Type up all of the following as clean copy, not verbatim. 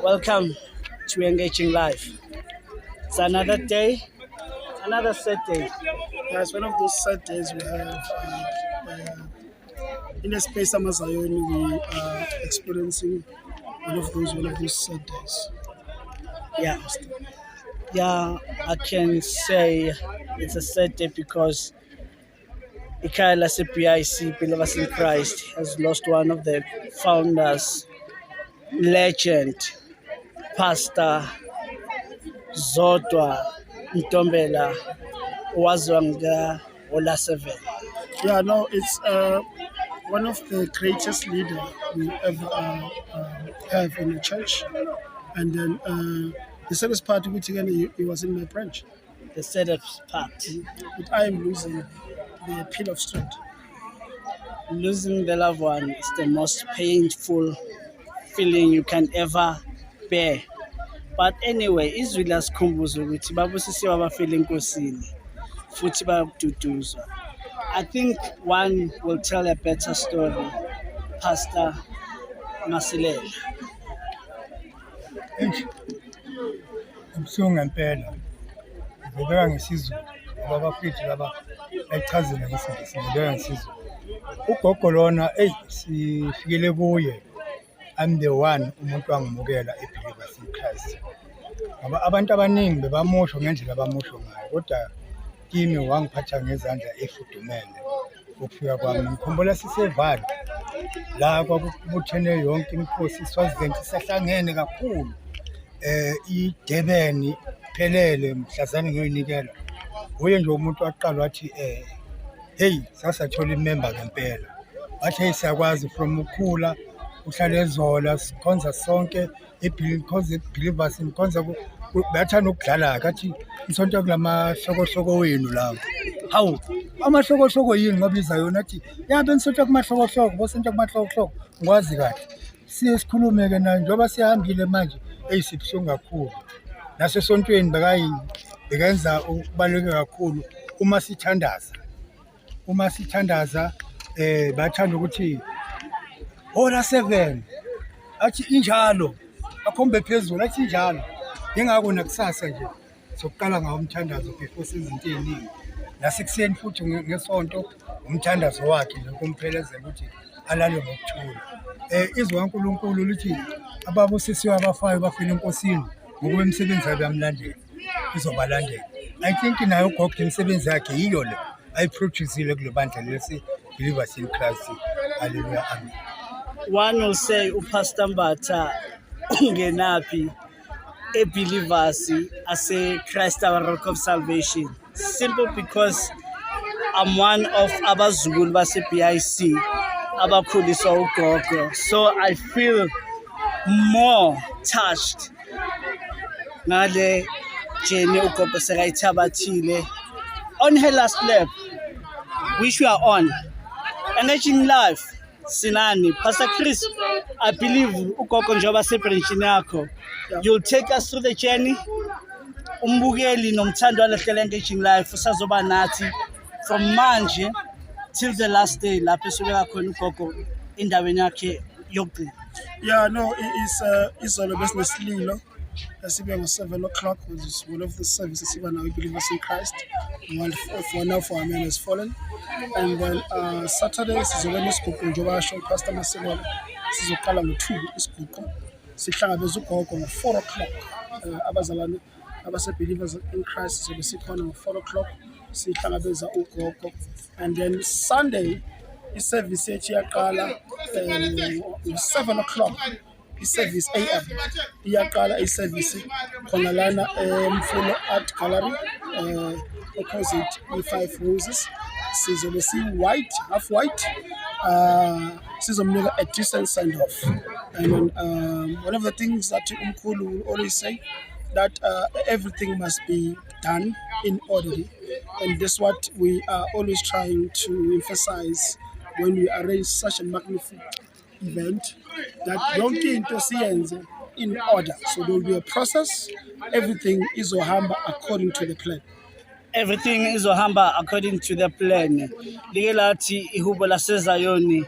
Welcome to Engaging Life. It's another day, another sad day. Yeah, it's one of those sad days we have. In the space of Zion, we are experiencing one of those sad days. Yeah, yeah, I can say it's a sad day because Ikaela CPIC, Believers in Christ, has lost one of the founders, legend, Pastor Zodwa Ntombela, Wazwanga Ola 7. Yeah, no, it's one of the greatest leaders we ever have in the church. And then the saddest part, which again, he was in my branch. The saddest part. But I am losing the pin of strength. Losing the loved one is the most painful feeling you can ever bear. But anyway, izwi liyasikhumbuza ukuthi babusisiwe abafile enkosini futhi bayakududuzwa. I think one will tell a better story, Pastor Masilela. Ubuhlungu ngempela ngibeka ngesizulu ngoba bafiki laba bayichazile ngesingisi ngibeka ngesizulu. Ugogo lona sifikele kuye, I'm the one umuntu wangimukela eBelievers in Christ. Ngoba abantu abaningi bebamusho ngendlela abamusho ngayo, kodwa kimi wangiphatha ngezandla efudumele ukufika kwami. Ngikhumbula sisevali la kwakubuthene yonke imikhosi iSwaziland isahlangene kakhulu. IDurban phelele mhlazane ngiyoyinikela. Uye nje umuntu waqala wathi hey sasathola imember ngempela. Wathi hey siyakwazi from ukhula uhlale ezola sikhonza sonke Believers sikhonza bayathanda ukudlala kathi isonto kulamahloko wenu lawo. Hawu amahloko yini ngabiza yona athi yabe nisonto kumahloko bosonto kumahloko ngwazi kahle. Siye sikhulume ke na njoba sihambile manje eyisibhlungu kakhulu. Naso sontweni bekenza ukubaluleke kakhulu uma sithandaza bathanda ukuthi hola 7 athi injalo akhombe phezulu athi injalo ngingako nakusasa nje sokuqala ngawo umthandazo before sezinto eziningi nasekuseni futhi ngesonto umthandazo wakhe lokumphelezela ukuthi alale ngokuthula. Izwi kaNkulunkulu lithi ababusisiwe abafayo bafile enkosini ngokuba imisebenzi yabo yamlandela izobalandela. I think nayo ugogo imisebenzi yakhe yiyo le ayiproduceile kule bandla lesi Believers in Christ. Hallelujah, amen. One will say uPastor Mbatha ungenaphi eBelievers ase Christ our Rock of Salvation. Simple because I'm one of abazukulu base BIC abakhuliswa ugogo, so I feel more touched ngale journey ugogo sekayithabathile on her last lap, which we are on. Engaging Life Sinani, Pastor Chris, I believe ugogo njoba sebranchini yakho, you'll take us through the journey. Umbukeli nomthando walehlele Engaging Life usazoba nathi from manje till the last day lapho esubeka khona ugogo endaweni yakhe yokugcina. Yeah, no, it's all about Neslilo. Sibe ngo-7 o'clock, which is one of the services siba now Believers in Christ. One now for our man has fallen. And then Saturday sizoba nesiguqu njengoba asho Pastor Masilela, sizoqala ngo-2 isiguqu. Sihlangabeza ugogo ngo-4 o'clock. Abazalwane abase-Believers in Christ sizobe sikhona ngo-4 o'clock. Sihlangabeza ugogo. And then Sunday iservice yethu iyaqala ngo-7 o'clock. Service AM iyaqala iservice khona lana eMfulo Art Gallery opposite i5 Roses. Sizobe white, half white. Sizomnika a decent send off. And one of the things that Umkhulu will always say, that everything must be done in order, and that's what we are always trying to emphasize when we arrange such a magnificent event, that yonke into siyenze in order. So there will be a process. Everything izohamba according to the plan. Everything izohamba according to the plan. Like lathi ihubo laseZayoni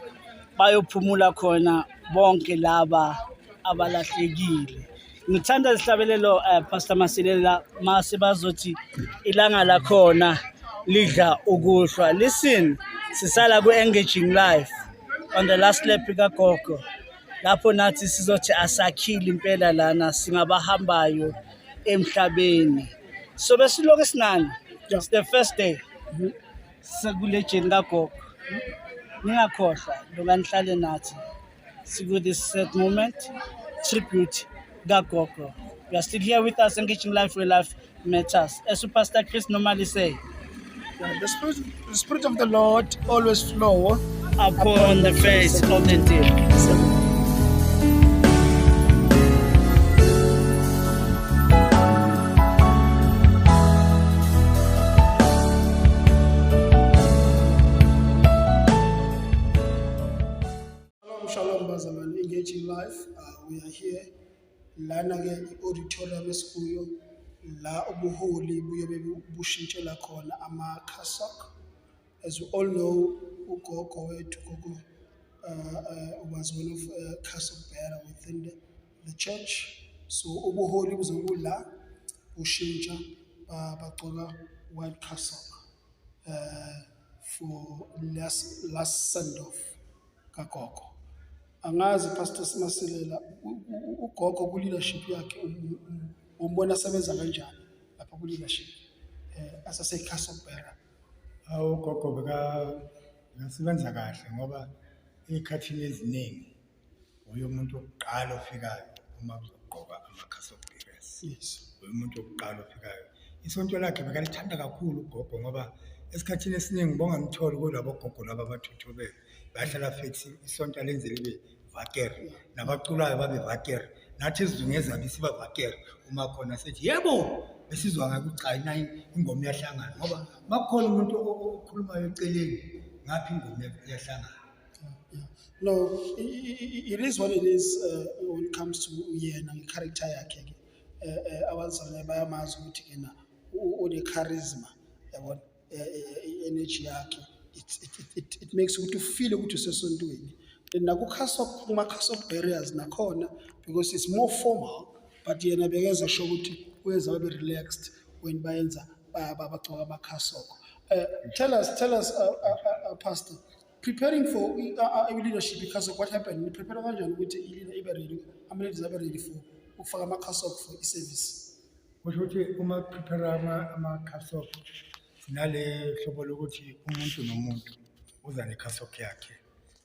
bayophumula khona bonke laba abalahlekile. ngithanda isihlabelelo Pastor Masilela mase bazothi ilanga lakhona lidla ukuhlwa. Listen, sisala ku-engaging life on the last lap kagogo lapho nathi sizothi asakhile impela lana singabahambayo emhlabeni. So besiloku sinani, it's the first day sekulejeni kagogo. Ningakhohlwa lokanihlale nathi siku this sad moment tribute kagogo. You are still here with us, engaging life where life matters. As Pastor Chris normally say, Yeah, the spirit of the Lord always flow upon the face of the deep. Shalom bazalwane, engaging life. We are here lana ke i-auditorium esikuyo la ubuholi buyobe bushintshela khona ama-cassock. As we all know, ugogo wethu gogo was one of cassock bearer within the church. So ubuholi buzokula bushintsha bagcoka white cassock for last send off kagogo. Angazi Pastor Masilela ugogo ku leadership yakhe umbona sebenza kanjani lapha ku leadership asase cassock bearer. Ugogo bekasebenza kahle ngoba ikhathini eziningi uyo umuntu oqala ofikayo uma uzogqoka ama-cassock bearers. Yes. Uyo umuntu oqala ofikayo. Isonto lakhe bekalithanda kakhulu ugogo ngoba esikhathini esiningi bongamtholi kulabo gogo laba bathuthubele bahlala fethi isonto lenze libe vakere nabaculayo babe vakere nathi sizungeza bisiba vakere uma khona sethi yebo besizwa ngakucha ingoma yahlangana ngoba makukhona umuntu okhulumayo eceleni ngaphi ingoma yahlangana. No, it is what it is when it comes to yena nge-character yakhe ke abazalwane bayamazi ukuthi kena une charisma yabona energy yakhe it makes ukuthi ufeel ukuthi usesontweni. Kuma-cassock barriers nakhona because it's more formal but yena bekeza sho ukuthi uyenza babe relaxed when bayenza bagcoka ama-cassock. Tell us Pastor, preparing for leadership because of what happened, prepare kanjani ukuthi i-leader ibe ready, ama-leaders abe ready for ukufaka ama-cassock for i-service? Kusho ukuthi uma prepare ama-cassock sinale hlobo lokuthi umuntu nomuntu uza ne-cassock yakhe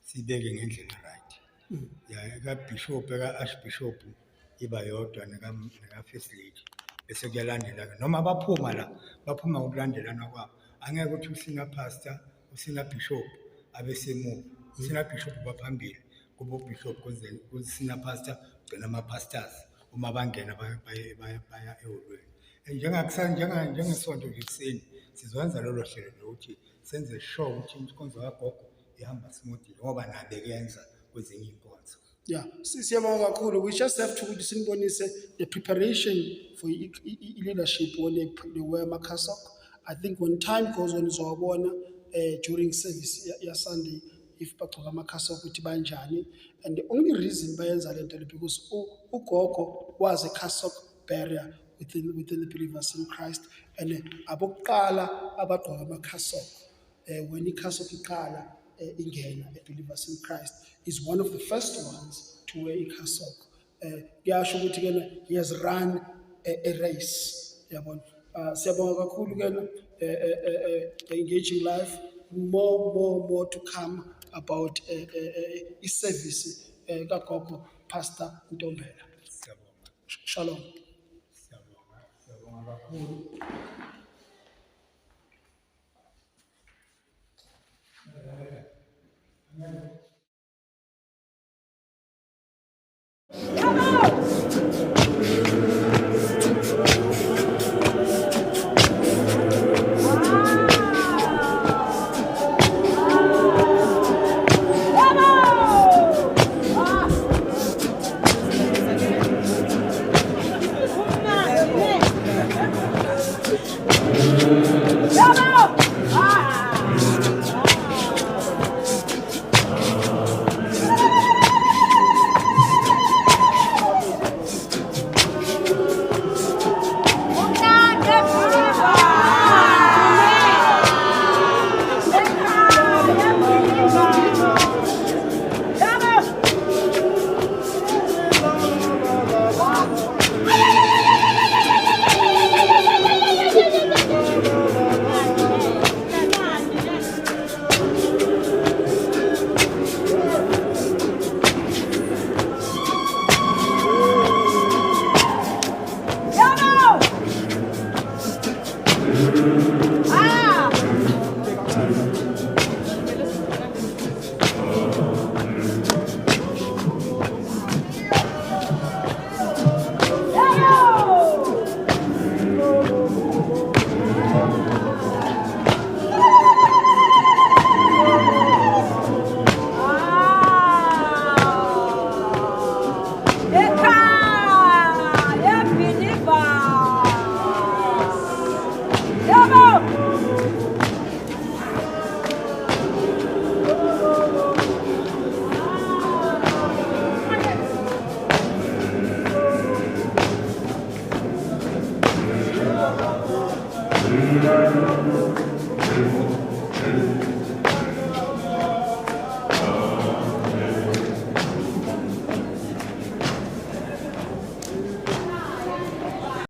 sibeke ngendlela right. Ya ka-bishop ka-archbishop iba yodwa neka-first lady bese kuyalandela noma baphuma ngokulandelana kwabo. Angeke ukuthi usina pastor usina bishop abesemuva usina bishop baphambili kubo bishop kusina pastor ugcina ama-pastors uma bangena baya eholweni. Njengesonto nje kuseni sizwenza lolo hlelo lokuthi senze sure ukuthi inkonzo kagogo ihamba smooth ngoba nabe kuyenza kwezinye inkonzo. Yeah, siyabonga kakhulu. We just have to sinibonise the preparation for leadership when they wear ama-cassock. I think when time goes on izowabona during service ya Sunday if bagcoka ama-cassock ukuthi banjani, and the only reason bayenza lento because ugogo was a cassock bearer within the believers in Christ, and abokuqala abagqoka ama-cassock when i-cassock iqala ingena believers in Christ is one of the first ones to wear a cassock. Kuyasho ukuthi kena he has run a race yabona. Siyabonga kakhulu kena engaging life, more to come about i-service kagogo Pastor Ntombela. Shalom. Siyabonga kakhulu. Come on!